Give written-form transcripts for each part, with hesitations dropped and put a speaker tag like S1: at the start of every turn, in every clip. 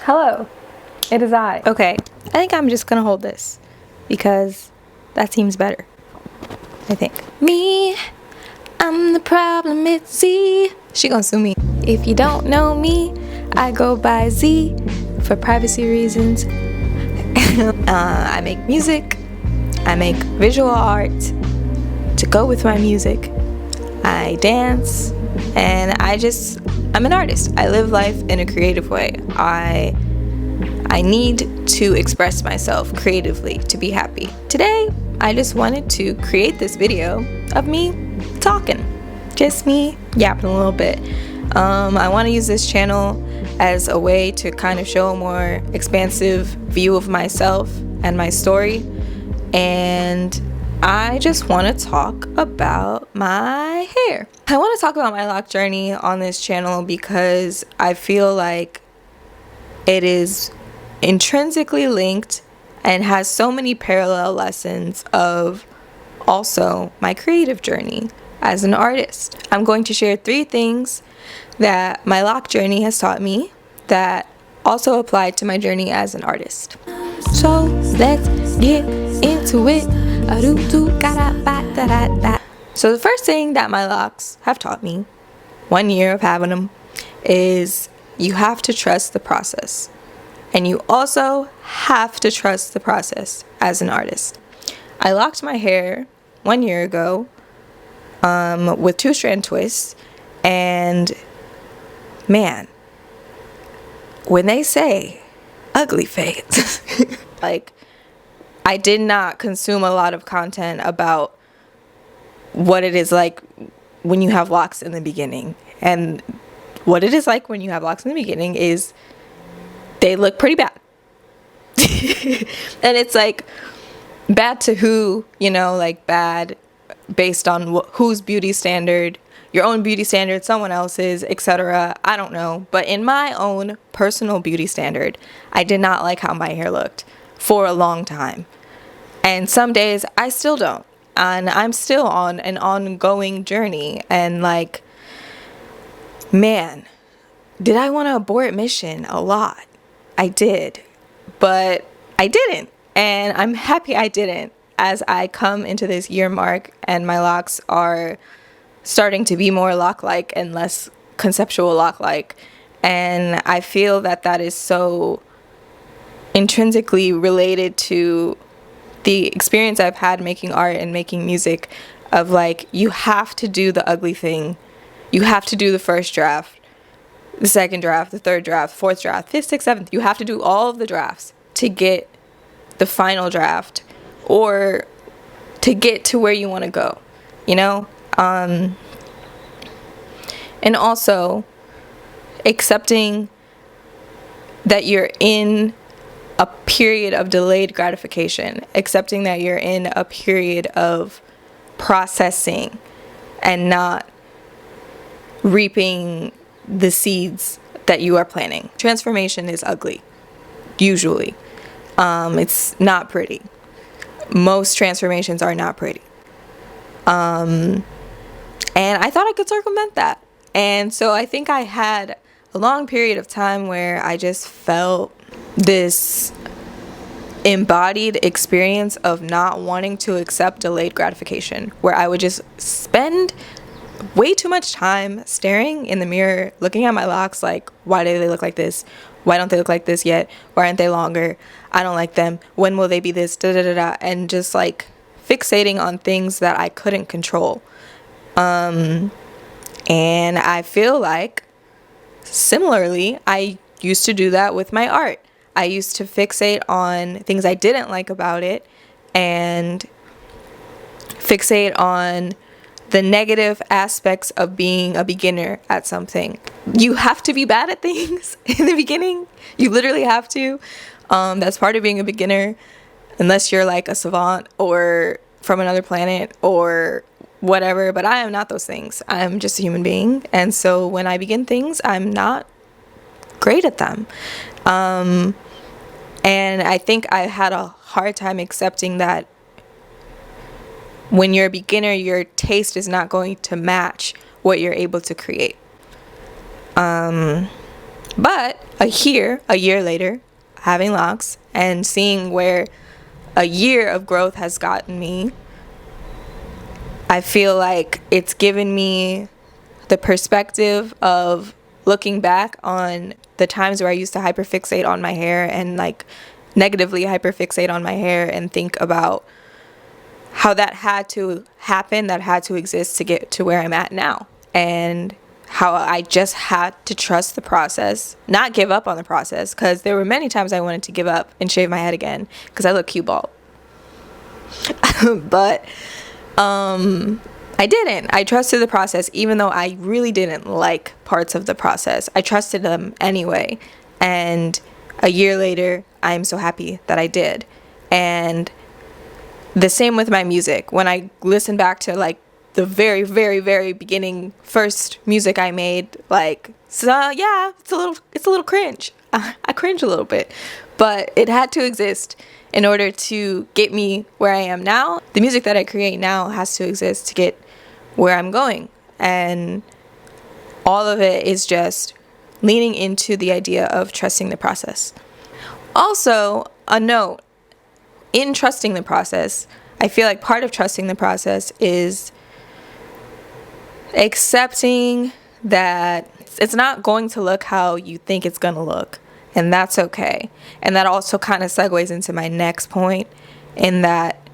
S1: Hello, it is I. Okay, I think I'm just gonna hold this because that seems better. I think. Me, I'm the problem, it's Z. She gonna sue me. If you don't know me, I go by Z for privacy reasons. I make music, I make visual art to go with my music. I dance, and I'm an artist. I live life in a creative way. I need to express myself creatively to be happy. Today, I just wanted to create this video of me talking. Just me yapping a little bit. I want to use this channel as a way to kind of show a more expansive view of myself and my story. And I just want to talk about my hair. I want to talk about my lock journey on this channel because I feel like it is intrinsically linked and has so many parallel lessons of also my creative journey as an artist. I'm going to share 3 things that my lock journey has taught me that also applied to my journey as an artist. So let's get into it. So the first thing that my locks have taught me, 1 year of having them, is you have to trust the process. And you also have to trust the process as an artist. I locked my hair 1 year ago with 2-strand twists, and man, when they say ugly fades, like, I did not consume a lot of content about what it is like when you have locks in the beginning. And what it is like when you have locks in the beginning is they look pretty bad. And it's like bad to who, like bad based on whose beauty standard, your own beauty standard, someone else's, etc. I don't know. But in my own personal beauty standard, I did not like how my hair looked for a long time. And some days I still don't. And I'm still on an ongoing journey. And like, man, did I want to abort mission? A lot. I did. But I didn't. And I'm happy I didn't, as I come into this year mark and my locks are starting to be more lock-like and less conceptual lock-like. And I feel that that is so intrinsically related to the experience I've had making art and making music, of like, you have to do the ugly thing. You have to do the first draft, the second draft, the third draft, fourth draft, fifth, sixth, seventh. You have to do all of the drafts to get the final draft or to get to where you want to go, and also accepting that you're in a period of delayed gratification, accepting that you're in a period of processing and not reaping the seeds that you are planting. Transformation is ugly, usually. It's not pretty. Most transformations are not pretty. And I thought I could circumvent that. And so I think I had a long period of time where I just felt this embodied experience of not wanting to accept delayed gratification, where I would just spend way too much time staring in the mirror, looking at my locks like, why do they look like this? Why don't they look like this yet? Why aren't they longer? I don't like them. When will they be this? Da da da da. And just like fixating on things that I couldn't control. And I feel like similarly, I used to do that with my art. I used to fixate on things I didn't like about it and fixate on the negative aspects of being a beginner at something. You have to be bad at things in the beginning. You literally have to. That's part of being a beginner, unless you're like a savant or from another planet or whatever. But I am not those things. I'm just a human being. And so when I begin things, I'm not great at them. And I think I had a hard time accepting that when you're a beginner, your taste is not going to match what you're able to create. But a year later, having locks and seeing where a year of growth has gotten me, I feel like it's given me the perspective of looking back on the times where I used to hyperfixate on my hair and like negatively hyperfixate on my hair and think about how that had to happen, that had to exist to get to where I'm at now. And how I just had to trust the process, not give up on the process, because there were many times I wanted to give up and shave my head again because I look cue bald. But I didn't. I trusted the process, even though I really didn't like parts of the process. I trusted them anyway. And a year later, I'm so happy that I did. And the same with my music. When I listen back to like the very, very, very beginning first music I made, like, so yeah, it's a little cringe. I cringe a little bit, but it had to exist in order to get me where I am now. The music that I create now has to exist to get where I'm going. And all of it is just leaning into the idea of trusting the process. Also, a note, in trusting the process, I feel like part of trusting the process is accepting that it's not going to look how you think it's going to look, and that's okay. And that also kind of segues into my next point, in that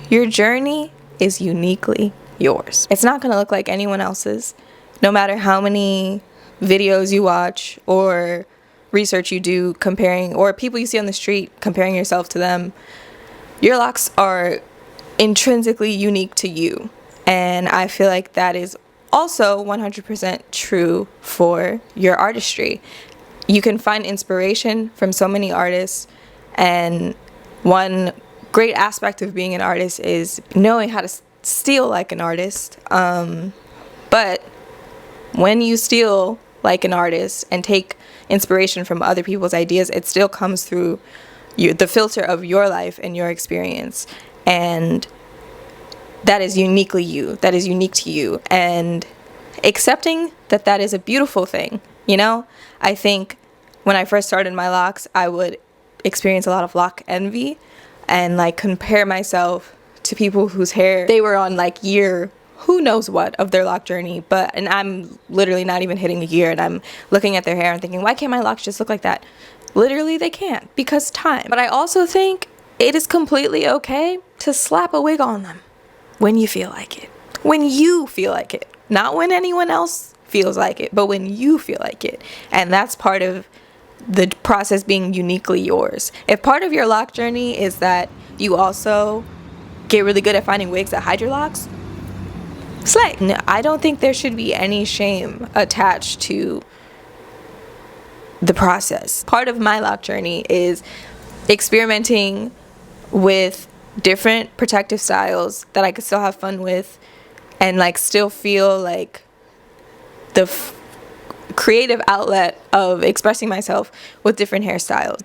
S1: your journey is uniquely yours. It's not going to look like anyone else's, no matter how many videos you watch or research you do comparing, or people you see on the street comparing yourself to them. Your locks are intrinsically unique to you, and I feel like that is also 100% true for your artistry. You can find inspiration from so many artists, and one great aspect of being an artist is knowing how to steal like an artist. But when you steal like an artist and take inspiration from other people's ideas, it still comes through the filter of your life and your experience, and that is uniquely you, that is unique to you. And accepting that that is a beautiful thing. You know, I think when I first started my locks, I would experience a lot of lock envy and like compare myself to people whose hair they were on like year who knows what of their lock journey, and I'm literally not even hitting a year, and I'm looking at their hair and thinking, why can't my locks just look like that? Literally they can't, because time. But I also think it is completely okay to slap a wig on them when you feel like it. When you feel like it. Not when anyone else feels like it, but when you feel like it. And that's part of the process being uniquely yours. If part of your lock journey is that you also get really good at finding wigs that hide your locks, slay. No, I don't think there should be any shame attached to the process. Part of my lock journey is experimenting with different protective styles that I could still have fun with and like still feel like the creative outlet of expressing myself with different hairstyles.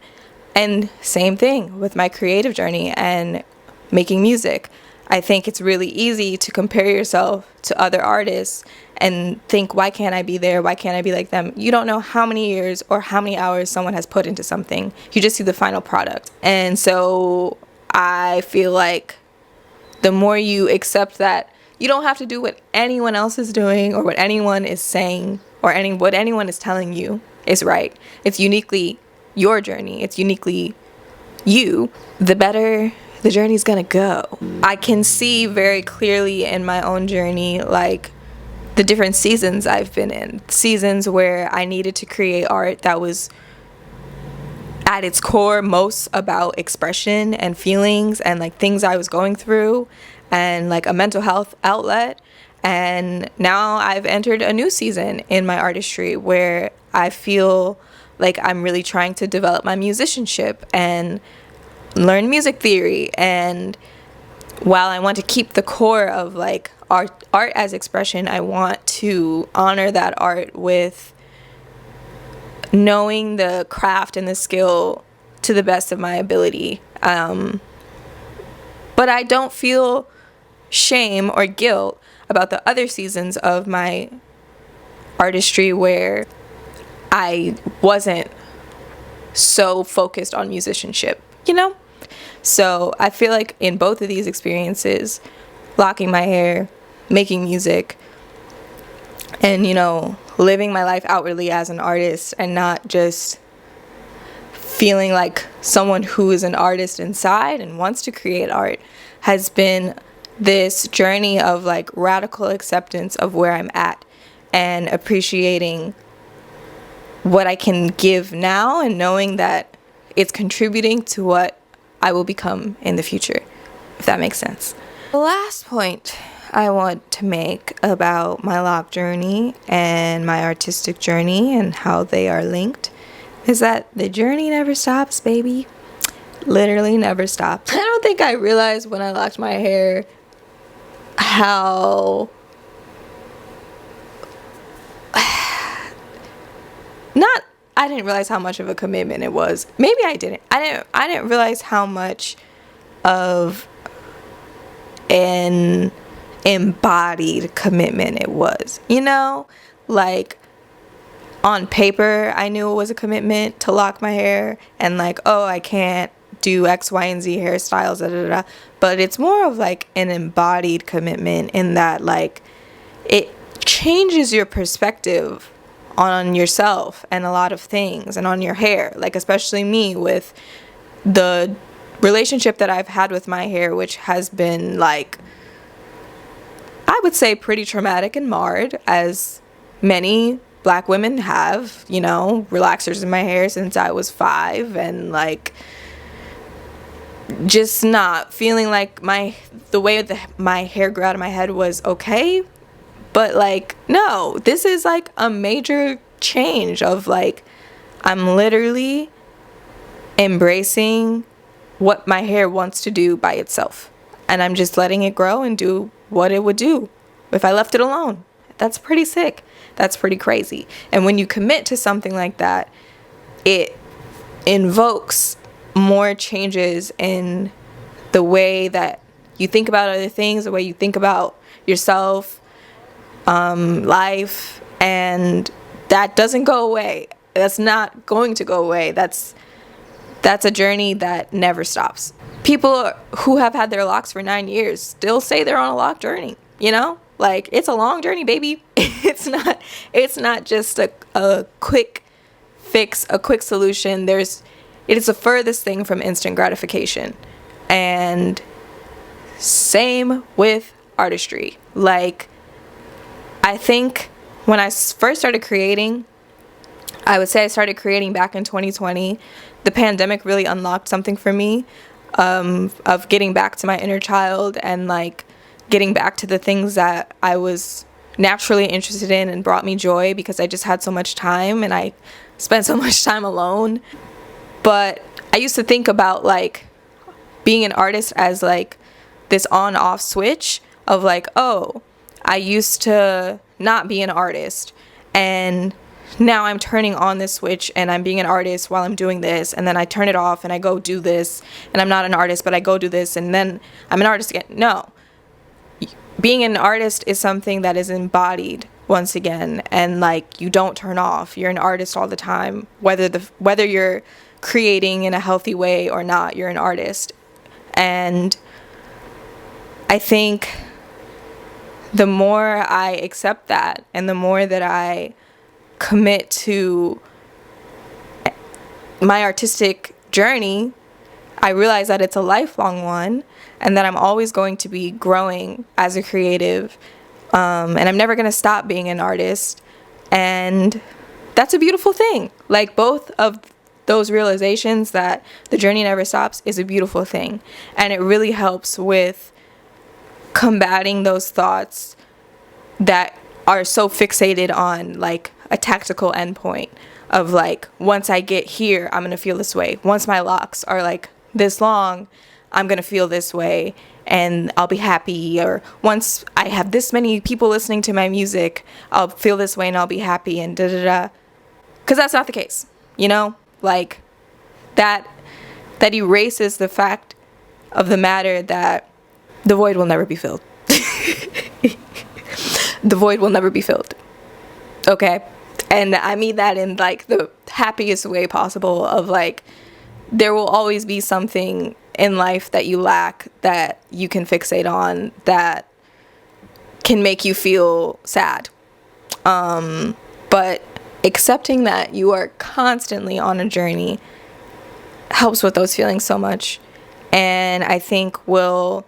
S1: And same thing with my creative journey and making music. I think it's really easy to compare yourself to other artists and think, why can't I be there? Why can't I be like them? You don't know how many years or how many hours someone has put into something. You just see the final product. And so I feel like the more you accept that you don't have to do what anyone else is doing or what anyone is saying or what anyone is telling you is right. It's uniquely your journey. It's uniquely you. The better the journey's gonna go. I can see very clearly in my own journey, like, the different seasons I've been in. Seasons where I needed to create art that was at its core most about expression and feelings and like things I was going through and like a mental health outlet. And now I've entered a new season in my artistry where I feel like I'm really trying to develop my musicianship and learn music theory. And while I want to keep the core of like art as expression, I want to honor that art with knowing the craft and the skill to the best of my ability. But I don't feel shame or guilt about the other seasons of my artistry where I wasn't so focused on musicianship, you know? So I feel like in both of these experiences, locking my hair, making music, and, you know, living my life outwardly as an artist and not just feeling like someone who is an artist inside and wants to create art, has been this journey of like radical acceptance of where I'm at and appreciating what I can give now and knowing that it's contributing to what I will become in the future, if that makes sense. The last point I want to make about my lock journey and my artistic journey and how they are linked is that the journey never stops, baby. Literally never stops. I don't think I realized when I locked my hair how I didn't realize how much of a commitment it was. Maybe I didn't. I didn't realize how much of an embodied commitment it was. You know? Like, on paper, I knew it was a commitment to lock my hair and like, oh, I can't do X, Y, and Z hairstyles, da, da, da. But it's more of like an embodied commitment in that like it changes your perspective on yourself and a lot of things and on your hair. Like, especially me with the relationship that I've had with my hair, which has been like, I would say pretty traumatic and marred, as many Black women have, you know, relaxers in my hair since I was 5, and like just not feeling like the way that my hair grew out of my head was okay. But like, no, this is like a major change of like, I'm literally embracing what my hair wants to do by itself. And I'm just letting it grow and do what it would do if I left it alone. That's pretty sick. That's pretty crazy. And when you commit to something like that, it invokes more changes in the way that you think about other things, the way you think about yourself, life, and that doesn't go away. That's not going to go away. That's a journey that never stops. People who have had their locks for 9 years still say they're on a lock journey, you know? Like, it's a long journey, baby. It's not just a quick fix, a quick solution. It is the furthest thing from instant gratification. And same with artistry. Like, I think when I first started creating, I would say I started creating back in 2020. The pandemic really unlocked something for me, of getting back to my inner child and like getting back to the things that I was naturally interested in and brought me joy, because I just had so much time and I spent so much time alone. But I used to think about like being an artist as like this on-off switch of like, oh, I used to not be an artist, and now I'm turning on this switch and I'm being an artist while I'm doing this, and then I turn it off and I go do this, and I'm not an artist but I go do this, and then I'm an artist again. No. Being an artist is something that is embodied once again, and like you don't turn off. You're an artist all the time, whether you're creating in a healthy way or not, you're an artist. And I think the more I accept that and the more that I commit to my artistic journey, I realize that it's a lifelong one and that I'm always going to be growing as a creative, and I'm never going to stop being an artist. And that's a beautiful thing. Like, both of those realizations that the journey never stops is a beautiful thing, and it really helps with combating those thoughts that are so fixated on like a tactical endpoint of like, once I get here, I'm gonna feel this way. Once my locks are like this long, I'm gonna feel this way and I'll be happy. Or once I have this many people listening to my music, I'll feel this way and I'll be happy, and da da da. Because that's not the case, you know? Like, that erases the fact of the matter that the void will never be filled. The void will never be filled. Okay? And I mean that in like the happiest way possible, of like, there will always be something in life that you lack that you can fixate on that can make you feel sad. But accepting that you are constantly on a journey helps with those feelings so much, and I think will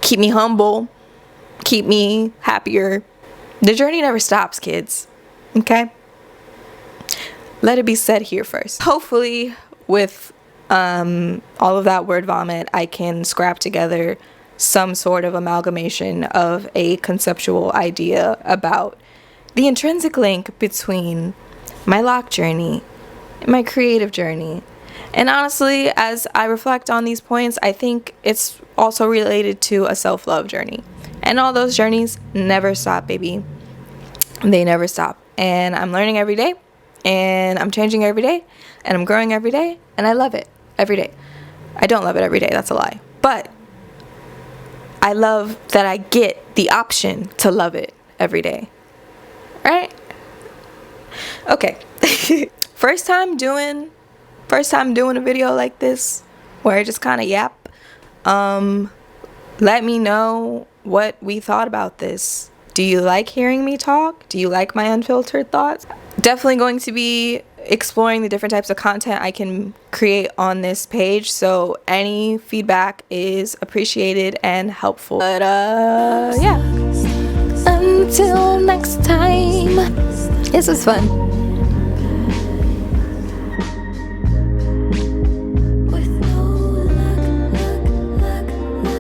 S1: keep me humble, keep me happier. The journey never stops, kids. Okay? Let it be said here first. Hopefully, with all of that word vomit, I can scrap together some sort of amalgamation of a conceptual idea about the intrinsic link between my lock journey and my creative journey. And honestly, as I reflect on these points, I think it's also related to a self-love journey. And all those journeys never stop, baby. They never stop. And I'm learning every day, and I'm changing every day, and I'm growing every day, and I love it every day. I don't love it every day, that's a lie. But I love that I get the option to love it every day. Right? Okay. First time doing a video like this where I just kind of yap. Let me know what we thought about this. Do you like hearing me talk? Do you like my unfiltered thoughts? Definitely going to be exploring the different types of content I can create on this page, so any feedback is appreciated and helpful. But yeah. Until next time. This was fun.